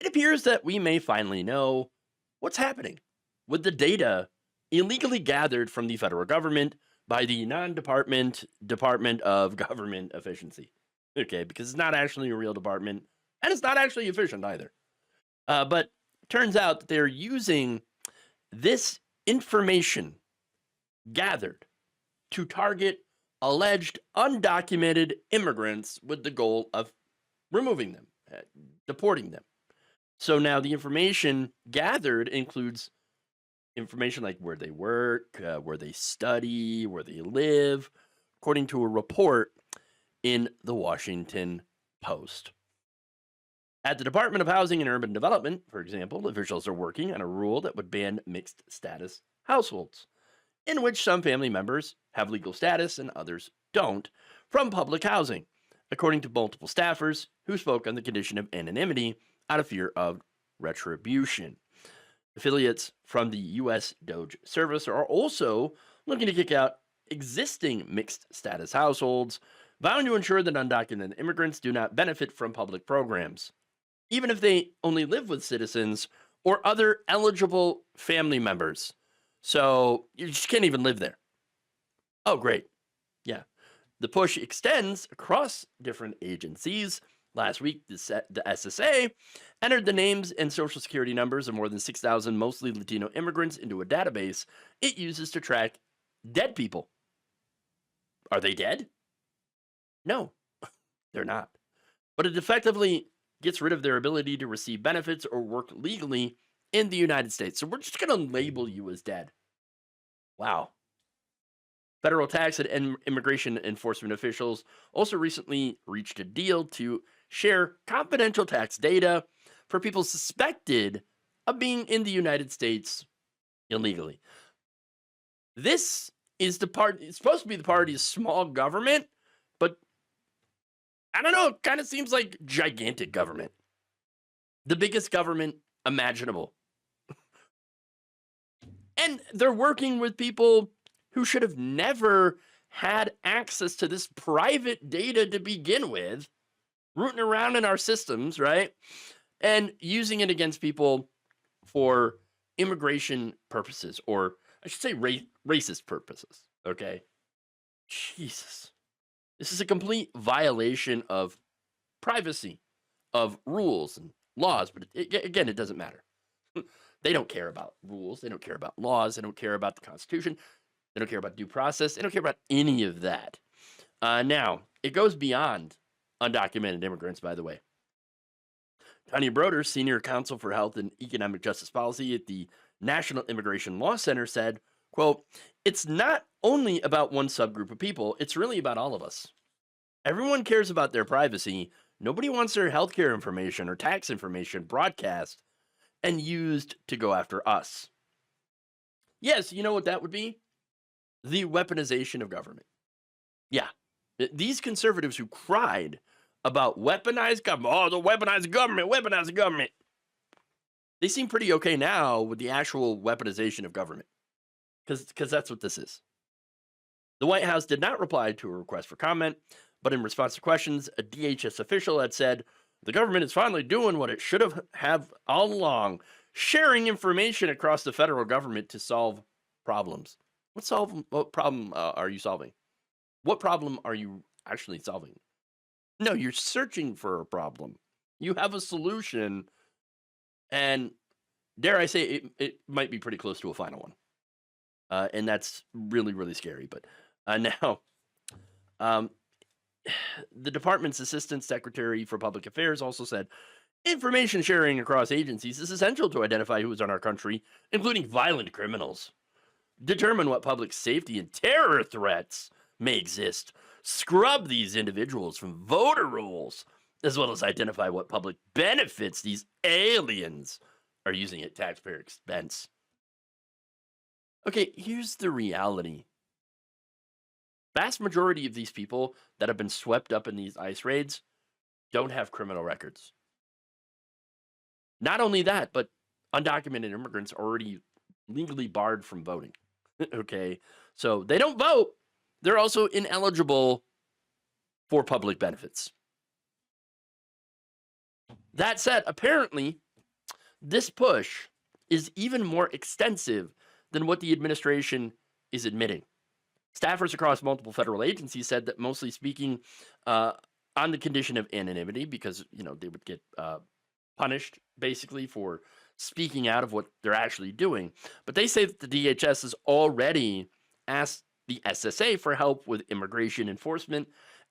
it appears that we may finally know what's happening with the data illegally gathered from the federal government by the non-department Department of Government Efficiency. Okay, because it's not actually a real department and it's not actually efficient either. But turns out that they're using this information gathered to target alleged undocumented immigrants with the goal of removing them, deporting them. So now the information gathered includes information like where they work, where they study, where they live, according to a report in the Washington Post. At the Department of Housing and Urban Development, for example, officials are working on a rule that would ban mixed status households, in which some family members have legal status and others don't, from public housing, according to multiple staffers who spoke on the condition of anonymity out of fear of retribution. Affiliates from the U.S. DOGE service are also looking to kick out existing mixed status households, vowing to ensure that undocumented immigrants do not benefit from public programs, even if they only live with citizens or other eligible family members. So you just can't even live there. Oh, great. Yeah. The push extends across different agencies. Last week, the SSA entered the names and social security numbers of more than 6,000 mostly Latino immigrants into a database it uses to track dead people. Are they dead? No, they're not. But it effectively gets rid of their ability to receive benefits or work legally in the United States. So we're just going to label you as dead. Wow. Federal tax and immigration enforcement officials also recently reached a deal to share confidential tax data for people suspected of being in the United States illegally. This is the part, it's supposed to be the party's small government, but I don't know, it kind of seems like gigantic government. The biggest government imaginable. And they're working with people who should have never had access to this private data to begin with, rooting around in our systems, right? And using it against people for immigration purposes, or I should say racist purposes, okay? Jesus. This is a complete violation of privacy, of rules and laws, but again, it doesn't matter. They don't care about rules. They don't care about laws. They don't care about the Constitution. They don't care about due process. They don't care about any of that. Now, it goes beyond undocumented immigrants, by the way. Tanya Broder, Senior Counsel for Health and Economic Justice Policy at the National Immigration Law Center, said, quote, "It's not only about one subgroup of people, it's really about all of us. Everyone cares about their privacy. Nobody wants their healthcare information or tax information broadcast and used to go after us." Yes, you know what that would be? The weaponization of government. Yeah. These conservatives who cried about weaponized government, oh, the weaponized government, they seem pretty okay now with the actual weaponization of government, because that's what this is. The White House did not reply to a request for comment, but in response to questions, a DHS official had said, "The government is finally doing what it should have all along, sharing information across the federal government to solve problems." What problem are you solving? What problem are you actually solving? No, you're searching for a problem. You have a solution, and dare I say, it might be pretty close to a final one. And that's really, really scary. But now, um, the department's assistant secretary for public affairs also said, "Information sharing across agencies is essential to identify who is in our country, including violent criminals, determine what public safety and terror threats may exist, scrub these individuals from voter rolls, as well as identify what public benefits these aliens are using at taxpayer expense." Okay, here's the reality. Vast majority of these people that have been swept up in these ICE raids don't have criminal records. Not only that, but undocumented immigrants are already legally barred from voting. Okay, so they don't vote. They're also ineligible for public benefits. That said, apparently, This push is even more extensive than what the administration is admitting. Staffers across multiple federal agencies said that, mostly speaking on the condition of anonymity, because they would get punished basically for speaking out of what they're actually doing. But they say that the DHS has already asked the SSA for help with immigration enforcement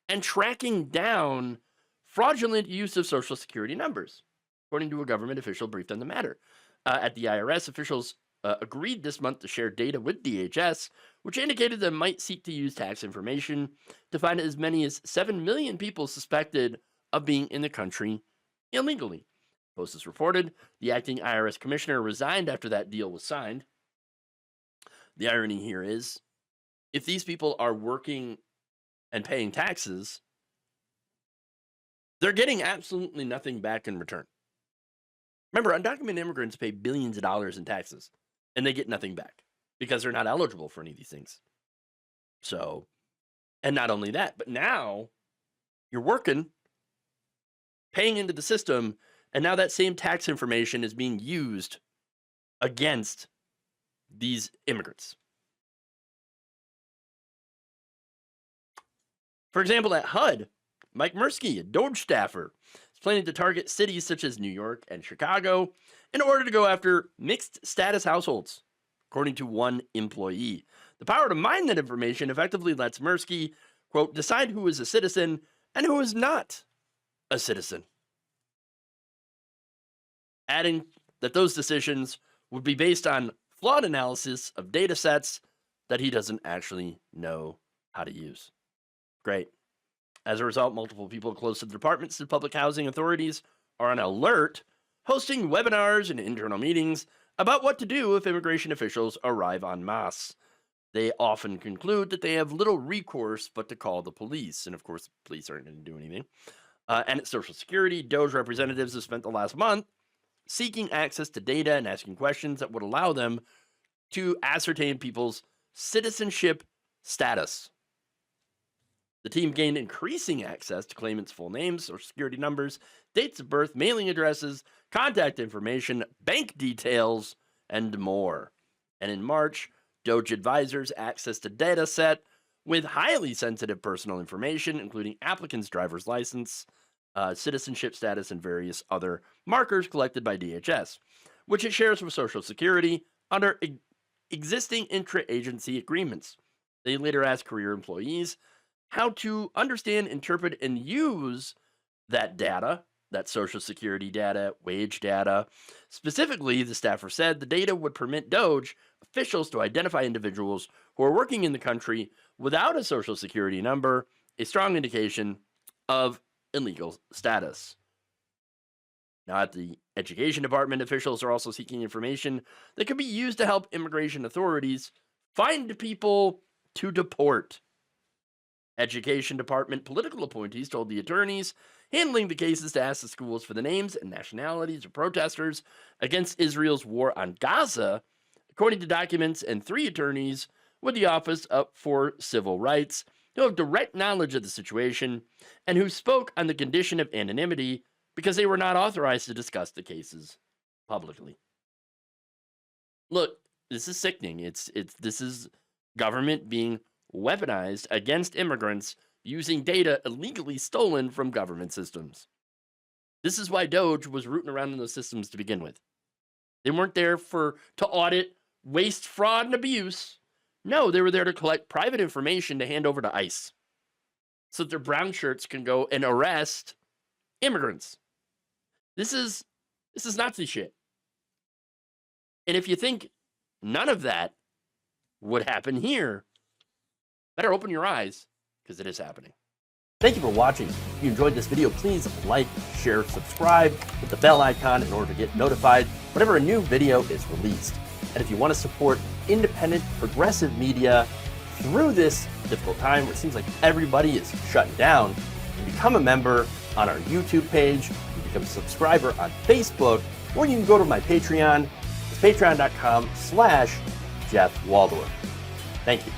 and tracking down fraudulent use of Social Security numbers, according to a government official briefed on the matter. At the IRS, officials agreed this month to share data with DHS, which indicated they might seek to use tax information to find as many as 7 million people suspected of being in the country illegally. Post has reported the acting IRS commissioner resigned after that deal was signed. The irony here is, if these people are working and paying taxes, they're getting absolutely nothing back in return. Remember, undocumented immigrants pay billions of dollars in taxes, and they get nothing back because they're not eligible for any of these things. So, and not only that, but now you're working, paying into the system, and now that same tax information is being used against these immigrants. For example, at HUD, Mike Mirsky, a DOGE staffer, is planning to target cities such as New York and Chicago in order to go after mixed status households, according to one employee. The power to mine that information effectively lets Mirsky, quote, decide who is a citizen and who is not a citizen, adding that those decisions would be based on flawed analysis of data sets that he doesn't actually know how to use. Great. As a result, multiple people close to the departments and public housing authorities are on alert, hosting webinars and internal meetings about what to do if immigration officials arrive en masse. They often conclude that they have little recourse but to call the police. And of course, the police aren't going to do anything. And at Social Security, DOGE representatives have spent the last month seeking access to data and asking questions that would allow them to ascertain people's citizenship status. The team gained increasing access to claimants' full names, Social Security numbers, dates of birth, mailing addresses, contact information, bank details, and more. And in March, DOGE advisors accessed a data set with highly sensitive personal information, including applicants' driver's license, citizenship status, and various other markers collected by DHS, which it shares with Social Security under existing intra-agency agreements. They later asked career employees how to understand, interpret, and use that data, that Social Security data, wage data. Specifically, the staffer said the data would permit DOGE officials to identify individuals who are working in the country without a Social Security number, a strong indication of illegal status. Now, at the Education Department, officials are also seeking information that could be used to help immigration authorities find people to deport. Education Department political appointees told the attorneys handling the cases to ask the schools for the names and nationalities of protesters against Israel's war on Gaza, according to documents, and 3 attorneys with the Office for Civil Rights who have direct knowledge of the situation and who spoke on the condition of anonymity because they were not authorized to discuss the cases publicly. Look, this is sickening. This is government being weaponized against immigrants using data illegally stolen from government systems. This is why DOGE was rooting around in those systems to begin with. They weren't there to audit waste, fraud, and abuse. No, they were there to collect private information to hand over to ICE so that their brown shirts can go and arrest immigrants. This is Nazi shit. And if you think none of that would happen here, better open your eyes, because it is happening. Thank you for watching. If you enjoyed this video, please like, share, subscribe, hit the bell icon in order to get notified whenever a new video is released. And if you want to support independent, progressive media through this difficult time where it seems like everybody is shutting down, you can become a member on our YouTube page, you can become a subscriber on Facebook, or you can go to my Patreon. It's patreon.com/Jeff Waldorf. Thank you.